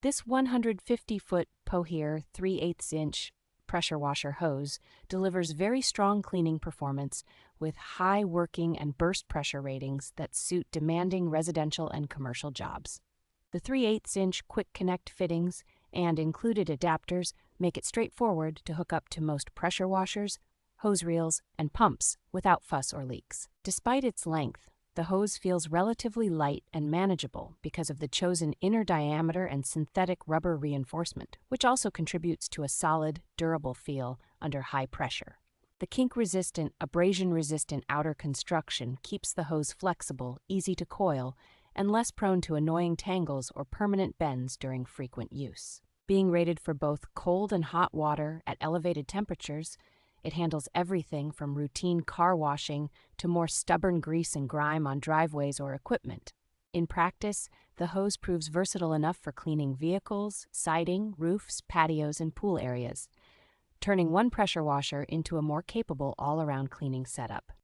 This 150-foot POHIR 3/8-inch pressure washer hose delivers very strong cleaning performance with high working and burst pressure ratings that suit demanding residential and commercial jobs. The 3/8-inch quick connect fittings and included adapters make it straightforward to hook up to most pressure washers, hose reels, and pumps without fuss or leaks. Despite its length, the hose feels relatively light and manageable because of the chosen inner diameter and synthetic rubber reinforcement, which also contributes to a solid, durable feel under high pressure. The kink-resistant, abrasion-resistant outer construction keeps the hose flexible, easy to coil, and less prone to annoying tangles or permanent bends during frequent use. Being rated for both cold and hot water at elevated temperatures, it handles everything from routine car washing to more stubborn grease and grime on driveways or equipment. In practice, the hose proves versatile enough for cleaning vehicles, siding, roofs, patios, and pool areas, turning one pressure washer into a more capable all-around cleaning setup.